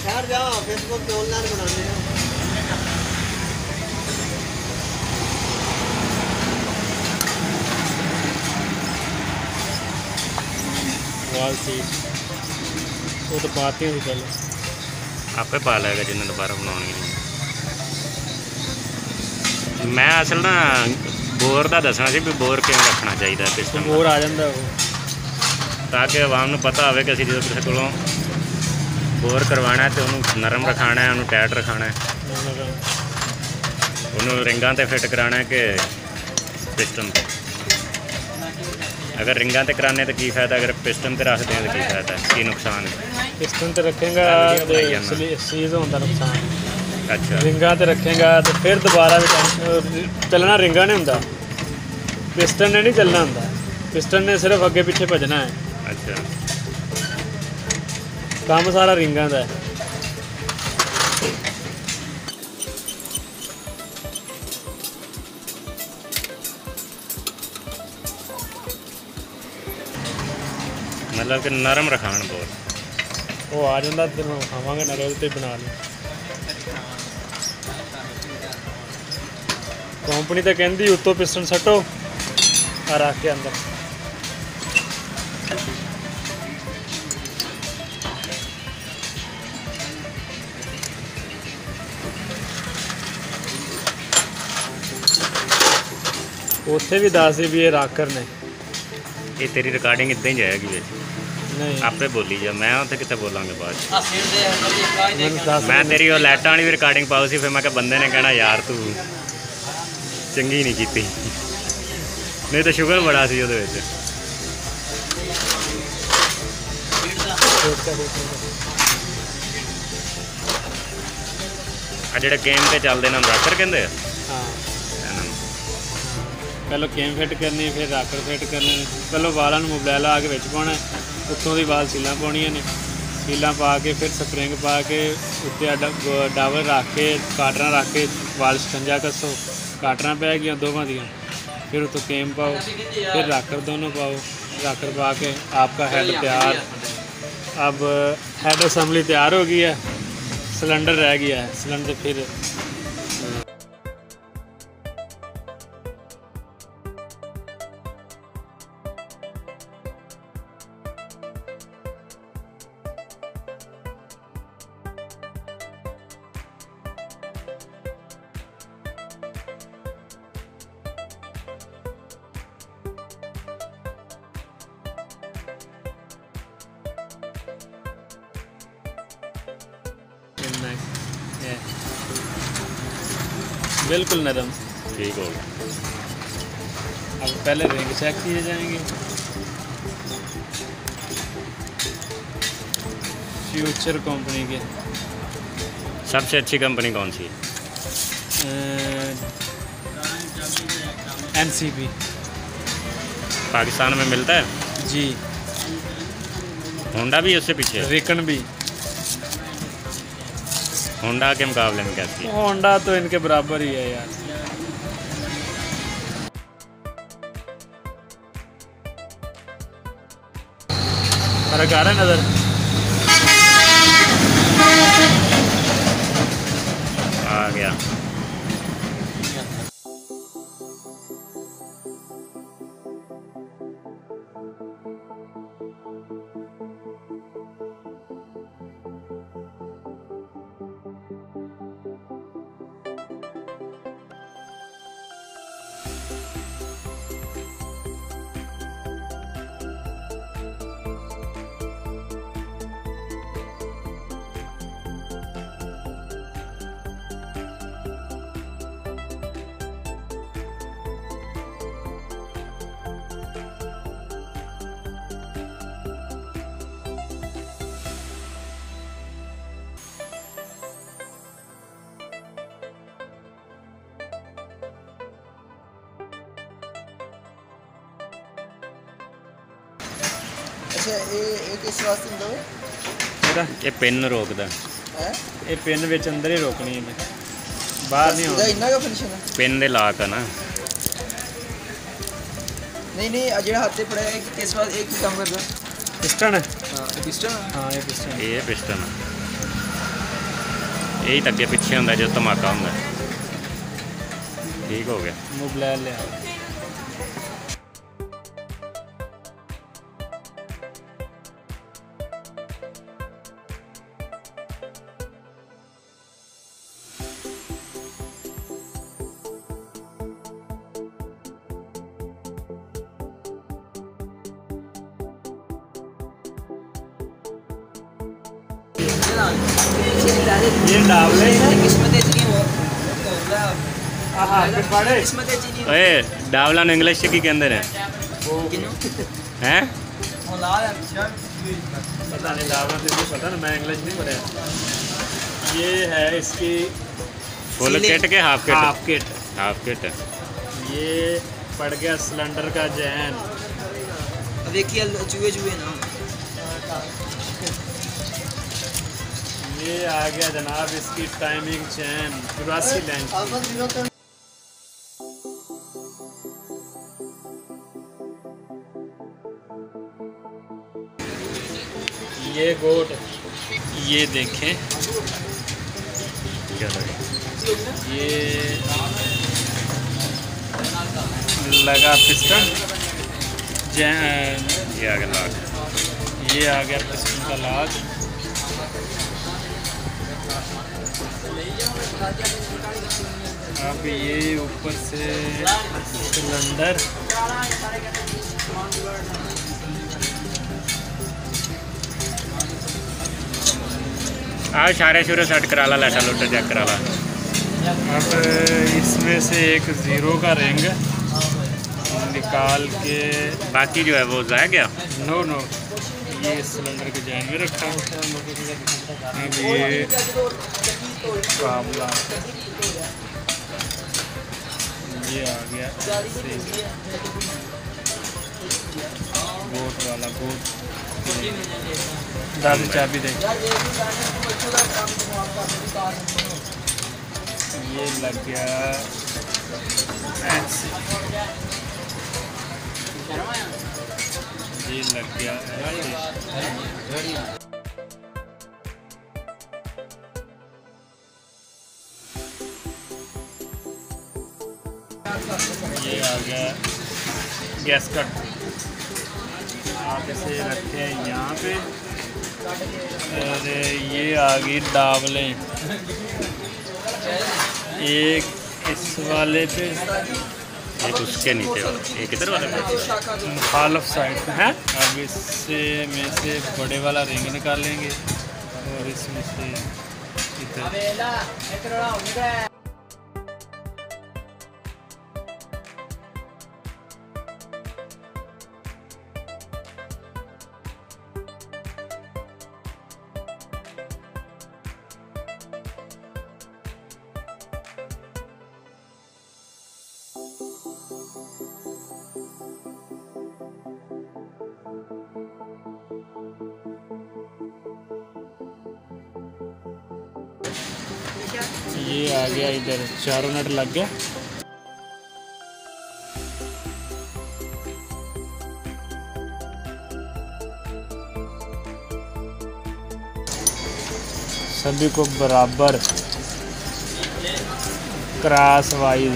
यार जाओ फेसबुक पे ऑनलाइन बनाने हैं। वाल सीट वो तो पाते हैं पहले आपे पा लेगा जिन्हें दोबारा बनानी नहीं। मैं असल ना बोर का दसना सी भी बोर क्यों रखना चाहिए पिस्टन बोर आ जाता वो ताकि आवाम को पता हो कि असीं जो किसी को बोर करवाना है तो उन्होंने नरम रखाना है, उन्होंने टाइट रखाना है, उन्होंने रिंगां ते फिट कराना है कि पिस्टन पे। अगर रिंगां ते कराने तो की फायदा, अगर पिस्टन ते रखते हैं तो की फायदा, की नुकसान है? पिस्टन ते रखेगा सीज होता नुकसान। अच्छा रिंगां ते रखेगा तो फिर दोबारा भी चलना रिंगां ने होंदा, पिस्टन ने नहीं चलना होंदा। पिस्टन ने सिर्फ अगे पीछे भजना है। अच्छा काम सारा रिंगां दा है। मतलब कि नरम रखान बहुत वो आ जाता फिर खावांगे ना रोज बना ली। कंपनी तो कहती उत्तों पिस्टन सटो और रख के अंदर उत्थे भी दस भी ये राकर ने। ये तेरी रिकॉर्डिंग इदा ही जाएगी बिच नहीं आपे बोली जा, मैं उत्थे कितने बोलांगे बाद मैंने मैं तेरी वो लाइटां वाली भी रिकॉर्डिंग पाऊ सी, फिर मैं बंदे ने कहना यार तू चंगी नहीं की, नहीं तो शुगर बड़ा सी ਉਹਦੇ ਵਿੱਚ। आ ਜਿਹੜੇ गेम ਤੇ ਚੱਲਦੇ ਨੇ ਰਾਕਰ ਕਹਿੰਦੇ ਆ। हाँ पहले गेम फिट करनी, फिर राकर फिट करने, पहले वालों मोबाइल आके बिच पाना, उत्तों की वाल सीलां पाउणियां ने, सीलां पा के फिर स्प्रिंग पा के उत्ते डावर रख के काटना रख के वाल शिकंजा कसो, काटना पै गया दोवां दियां, फिर उत्तों गेम पाओ, फिर राकर दोनों पाओ, राकर पा के आपका हेड तैयार। अब हेड असम्बली तैयार हो गई है, सिलेंडर रह गया है, सिलेंडर फिर बिल्कुल नरम ठीक हो गया। अब पहले रिंग चेक किए जाएंगे। फ्यूचर कंपनी के सबसे अच्छी कंपनी कौन सी है? NCP पाकिस्तान में मिलता है जी। होंडा भी उससे पीछे है? रिकन भी। होंडा के मुकाबले में कैसी है? होंडा तो इनके बराबर ही है यार। फर्क आ रहा है नजर? आ गया। अच्छा ये किस वास्ते ਹੁੰਦਾ ਇਹਦਾ ਇਹ ਪਿੰਨ ਰੋਕਦਾ ਹੈ? ਇਹ ਪਿੰਨ ਵਿੱਚ ਅੰਦਰ ਹੀ ਰੋਕਣੀ ਹੈ, ਬਾਹਰ ਨਹੀਂ ਇਹਦਾ ਆਉਣਾ। ਇੰਨਾ ਕਾ ਫੰਕਸ਼ਨ ਹੈ? ਪਿੰਨ ਦੇ ਲਾਕ ਆ ਨਾ। नहीं नहीं ਜਿਹੜਾ ਹੱਥ ਤੇ ਫੜਿਆ ਇਹ ਕਿਸ ਵਾਸਤੇ, ਇਹ ਕੀ ਕੰਮ ਕਰਦਾ? पिस्टन है। ਹਾਂ ਪਿਸਟਨ। हाँ ये पिस्टन। ਇਹ ਪਿਸਟਨ ਆ। यही तो अगे पिछे होंगे जो धमाका होंगे। ठीक हो गया। मोबाइल लिया ये डावले ओए डावला ने इंग्लिश की कहते हैं हैं? पता नहीं डावला तो पता ना, मैं इंग्लिश नहीं पढ़ा। ये है इसकी फुल किट के half kit? Half kit. Half kit. ये पड़ गया सिलेंडर का जैन। देखिए चूहे चूहे ना। ये आ गया जनाब इसकी टाइमिंग चैन 84 लेंथ। ये गोट, ये देखें, क्या लगे? ये लगा पिस्टन जैन। ये आ गया लाख। ये आ गया पिस्टन का लाग। अब ये ऊपर से सिलेंडर। आओ सारे शुरू सेट करा ला, लाटा लोटा चेक करा ला। अब इसमें से एक ज़ीरो का रिंग निकाल के, बाकी जो है वो जाए गया। नो ये सिलेंडर के जैन में रखा। अब ये काबला, ये आ गया गोट वाला गोट। दादी चाबी दे। ये लग गया ऐसे, ये लग गया ऐसे। ये आ गया गैस कट। आप इसे रखे यहाँ पे। और ये आ गई डावलें, एक इस वाले पे, एक उसके नीचे वाला, एक इधर वाला पे। मुखालफ साइड पे है। अब इससे में से बड़े वाला रिंग निकालेंगे और इसमें से इधर। ये आ गया इधर, चारों नट लग गया। सभी को बराबर क्रॉस वाइज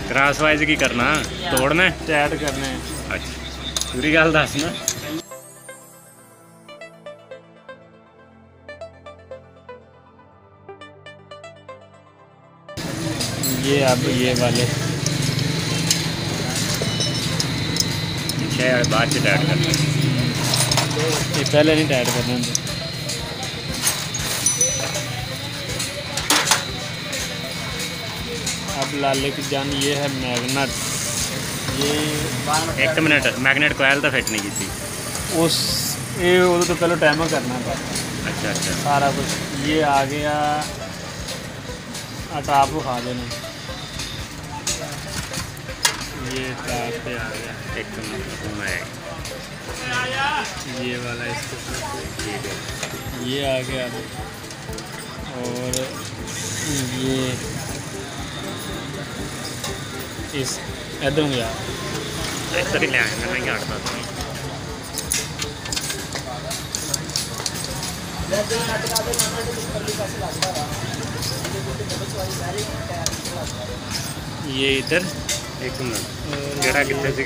क्रॉस वाइज की करना, तोड़ना है, टाइट करने हैं। अच्छा पूरी गल दस ना। ये अब ये वाले पीछे बाद से टाइट करना। ये पहले नहीं टाइट करने होंगे। अब लाले की जान ये है मैग्नेट। ये एक मिनट, मैग्नेट कोयल तो फिट नहीं की थी उस ये वो तो पहले टाइमर करना था। अच्छा अच्छा सारा कुछ ये आ गया। टाप खा देना। ये टाप पे आ गया। एक मिनट मैं ये वाला इसके साथ ठीक है। ये आ गया। और ये इस इधर गया। इधर ही ले आए, मैं नहीं हटता था। ये इधर एक मिनट केड़ा कितने से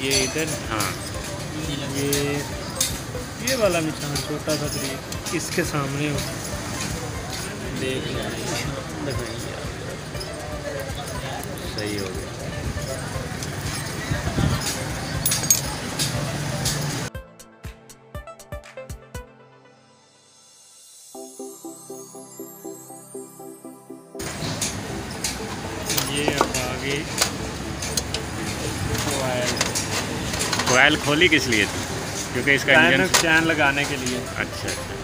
ये इधर हाँ ये वाला निशान छोटा सा करीब इसके सामने हो देख लो सही हो गया। ये अब आगे कोयल खोली किस लिए थी? क्योंकि इसका इंजन टाइमिंग चैन लगाने के लिए। अच्छा अच्छा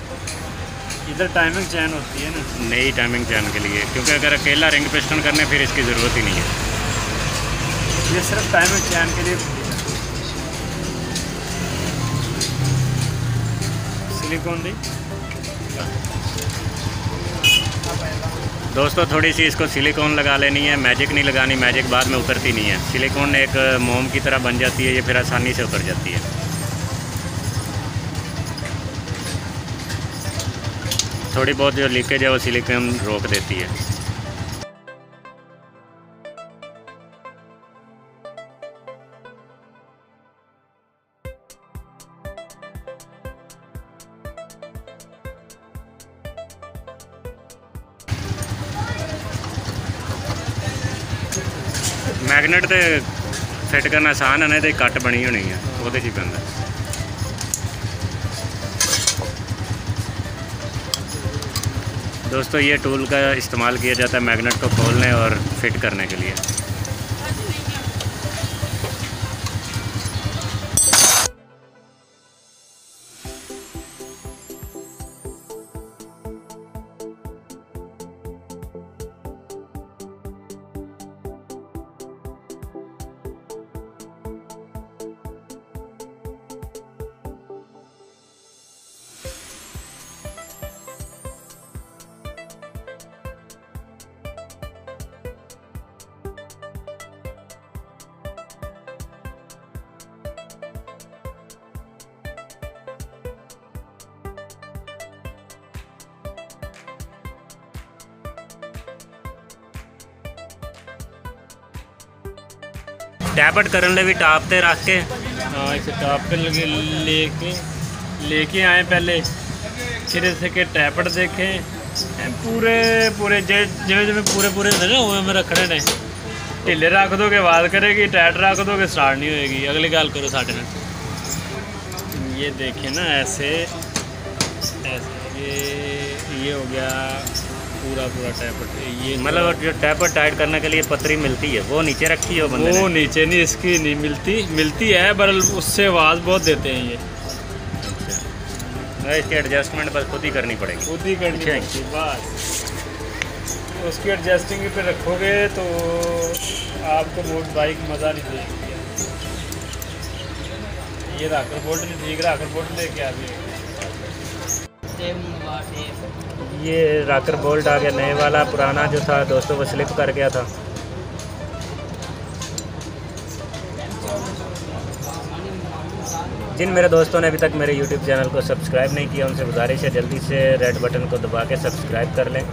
इधर टाइमिंग चैन होती है ना, नई टाइमिंग चैन के लिए, क्योंकि अगर अकेला रिंग पिस्टन करने फिर इसकी ज़रूरत ही नहीं है। ये सिर्फ टाइमिंग चैन के लिए। सिलिकॉन दी दोस्तों थोड़ी सी इसको सिलिकॉन लगा लेनी है, मैजिक नहीं लगानी, मैजिक बाद में उतरती नहीं है। सिलिकॉन एक मोम की तरह बन जाती है, ये फिर आसानी से उतर जाती है। थोड़ी बहुत जो लीकेज है वो सिलिकॉन रोक देती है। मैगनेट तो फिट करना आसान है ना, ये कट बनी होनी है वो ही पैंदा। दोस्तों ये टूल का इस्तेमाल किया जाता है मैगनेट को खोलने और फिट करने के लिए। टैपट करने भी टाप पे रख के, हाँ इसे टॉप पे लगे लेके आए पहले, फिर इसे के टैपट देखें पूरे पूरे जिमें जिमें पूरे जगह हुए में रखने ने। ढिले रख दोगे आवाज़ करेगी, टाइट रख दोगे स्टार्ट नहीं होएगी। अगली गल करो साढ़े नाल। ये देखें ना ऐसे ये हो गया पूरा टैपट। ये मतलब जो टैपट टाइट करने के लिए पतरी मिलती है वो नीचे रखी हो बंदे वो ने? नीचे नहीं, इसकी नहीं मिलती है, पर उससे आवाज़ बहुत देते हैं ये। अच्छा, इसकी एडजस्टमेंट बस खुद ही करनी पड़ेगी। खुद ही करनी पड़ेगी बस। उसकी एडजस्टिंग पे रखोगे तो आपको मोटर बाइक मज़ा नहीं देगी। ये राकर बोल्ट नहीं ठीक, राकर बोल्ट लेके आ गए। ये राकर बोल्ट आ गया नए वाला, पुराना जो था दोस्तों वो स्लिप कर गया था। जिन मेरे दोस्तों ने अभी तक मेरे YouTube चैनल को सब्सक्राइब नहीं किया उनसे गुजारिश है जल्दी से रेड बटन को दबा के सब्सक्राइब कर लें।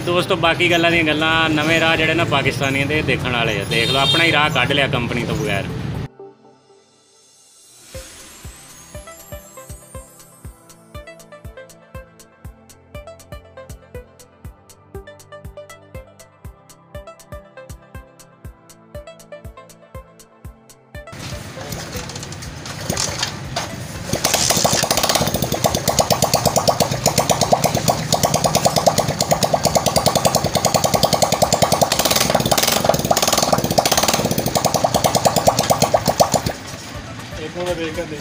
दोस्तों बाकी गल्लां दी गल्लां, नवे राह जिहड़े ना पाकिस्तानियों दे देखण वाले आ। देख लो अपना ही राह कढ लिया कंपनी तो बगैर। थोड़ा देख कर दे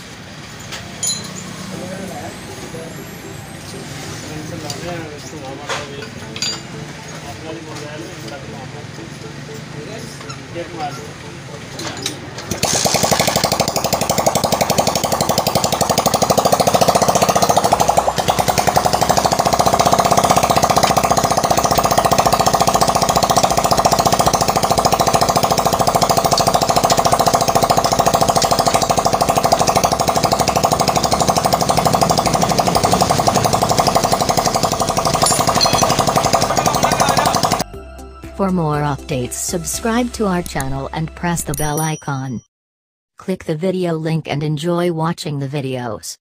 For more updates, subscribe to our channel and press the bell icon. Click the video link and enjoy watching the videos.